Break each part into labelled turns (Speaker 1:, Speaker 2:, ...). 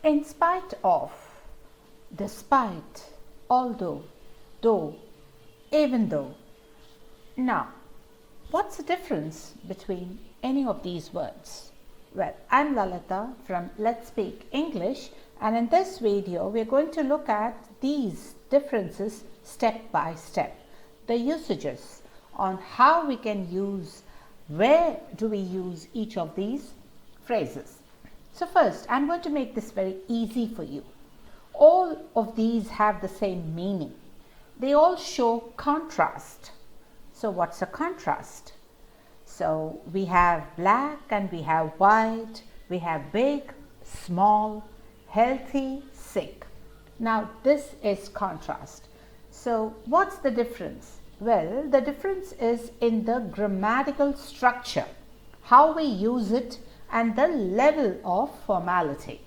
Speaker 1: In spite of, despite, although, though, even though. Now, what's the difference between any of these words? Well, I'm Lalita from Let's Speak English, and in this video we're going to look at these differences step by step. The usages on how we can use, where do we use each of these phrases. So first, I'm going to make this very easy for you. All of these have the same meaning. They all show contrast. So what's a contrast? So we have black and we have white, we have big, small, healthy, sick. Now this is contrast. So what's the difference? Well, the difference is in the grammatical structure, how we use it and the level of formality.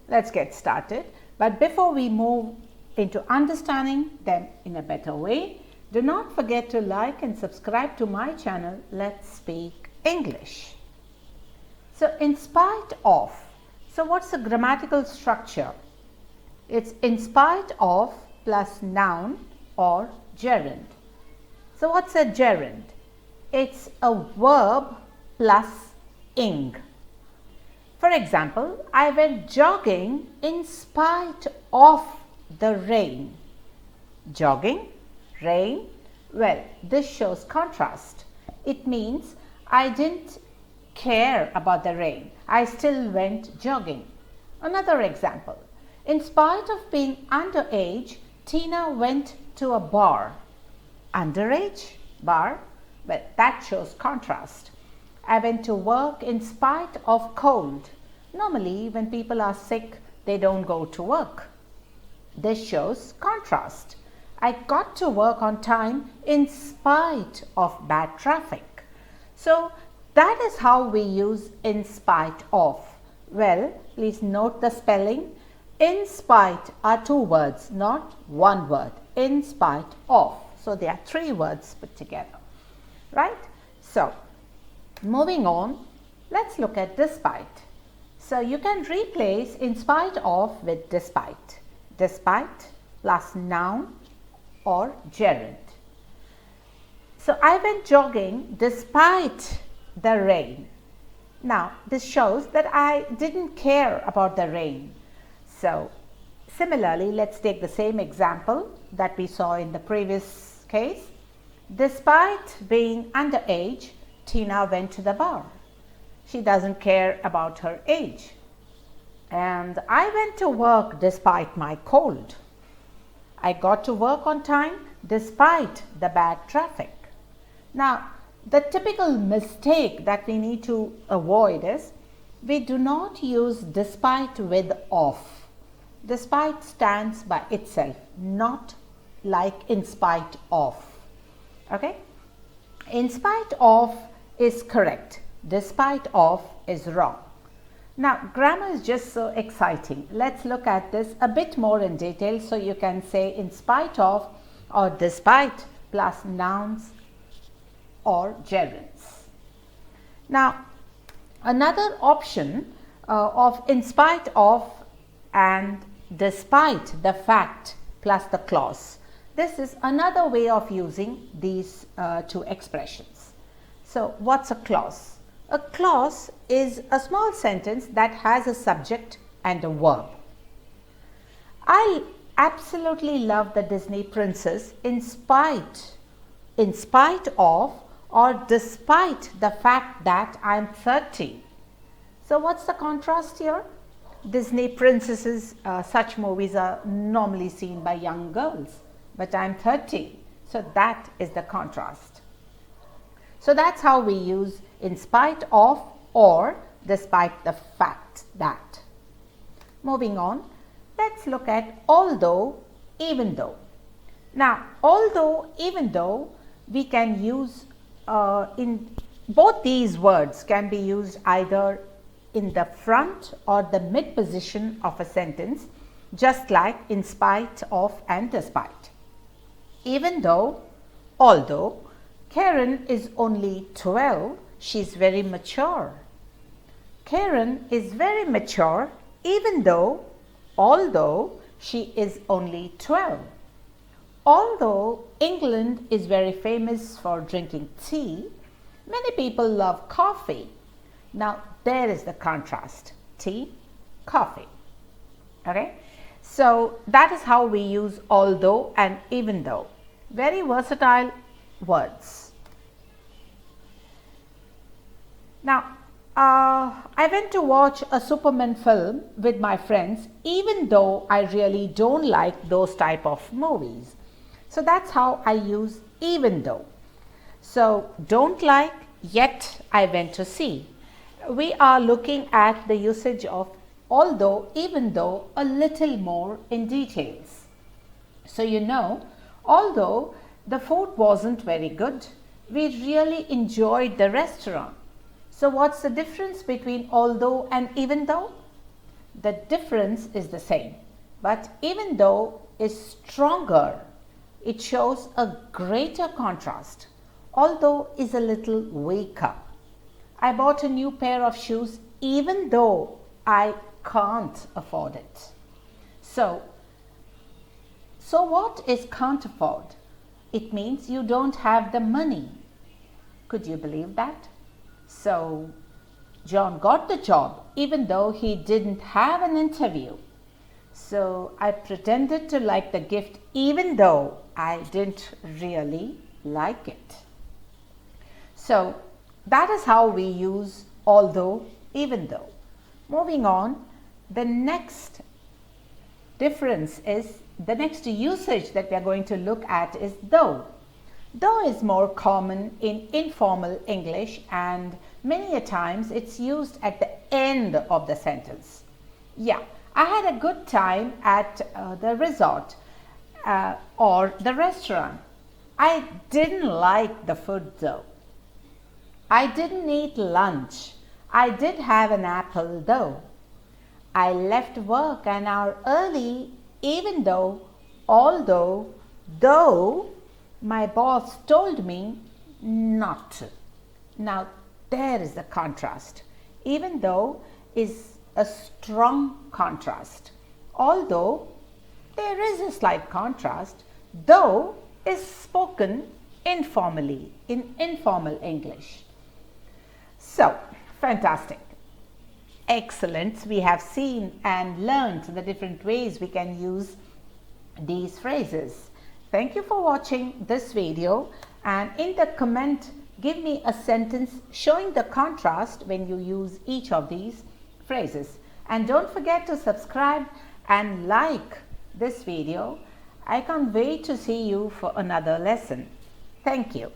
Speaker 1: Let's get started. But before we move into understanding them in a better way, do not forget to like and subscribe to my channel, Let's Speak English. So in spite of, so what's the grammatical structure? It's in spite of plus noun or gerund. So what's a gerund? It's a verb plus ing. For example, I went jogging in spite of the rain. Jogging, rain. Well, this shows contrast. It means I didn't care about the rain. I still went jogging. Another example. In spite of being underage, Tina went to a bar. Underage? Bar? Well, that shows contrast. I went to work in spite of cold. Normally, when people are sick, they don't go to work. This shows contrast. I got to work on time in spite of bad traffic. So that is how we use in spite of. Well, please note the spelling. In spite are two words, not one word. In spite of. So there are three words put together, right? So moving on, let's look at despite. So you can replace in spite of with despite. Despite plus noun or gerund. So I went jogging despite the rain. Now this shows that I didn't care about the rain. So similarly, let's take the same example that we saw in the previous case. Despite being underage, Tina went to the bar. She doesn't care about her age. And I went to work despite my cold. I got to work on time despite the bad traffic. Now, the typical mistake that we need to avoid is we do not use despite with of. Despite stands by itself, not like in spite of. Okay? In spite of is correct. Despite of is wrong. Now, grammar is just so exciting. Let's look at this a bit more in detail so you can say in spite of or despite plus nouns or gerunds. Now, another option of in spite of and despite the fact plus the clause. This is another way of using these two expressions. So what's a clause? A clause is a small sentence that has a subject and a verb. I absolutely love the Disney princess in spite of or despite the fact that I'm 30. So what's the contrast here? Disney princesses, such movies are normally seen by young girls, but I'm 30. So that is the contrast. So that's how we use in spite of or despite the fact that. Moving on, let's look at although, even though. Now, although, even though, we can use in both these words can be used either in the front or the mid position of a sentence, just like in spite of and despite. Even though, although, Karen is only 12, she's very mature. Karen is very mature even though, although she is only 12. Although England is very famous for drinking tea, many people love coffee. Now, there is the contrast. Tea, coffee. Okay? So, that is how we use although and even though. Very versatile words. Now, I went to watch a Superman film with my friends, even though I really don't like those type of movies. So that's how I use even though. So don't like, yet I went to see. We are looking at the usage of although, even though a little more in details. So although the food wasn't very good, we really enjoyed the restaurant. So what's the difference between although and even though? The difference is the same, but even though is stronger. It shows a greater contrast. Although is a little weaker. I bought a new pair of shoes even though I can't afford it. So what is can't afford? It means you don't have the money. Could you believe that? So John got the job even though he didn't have an interview. So I pretended to like the gift even though I didn't really like it. So that is how we use although, even though. Moving on, the next difference is, the next usage that we are going to look at is though. Though is more common in informal English and many a times it's used at the end of the sentence. Yeah, I had a good time at the resort or the restaurant. I didn't like the food though. I didn't eat lunch. I did have an apple though. I left work an hour early even though, although, though my boss told me not to. Now there is the contrast. Even though is a strong contrast. Although there is a slight contrast, though is spoken informally in informal English. So, fantastic. Excellent. We have seen and learned the different ways we can use these phrases. Thank you for watching this video, and in the comment give me a sentence showing the contrast when you use each of these phrases. And don't forget to subscribe and like this video. I can't wait to see you for another lesson. Thank you.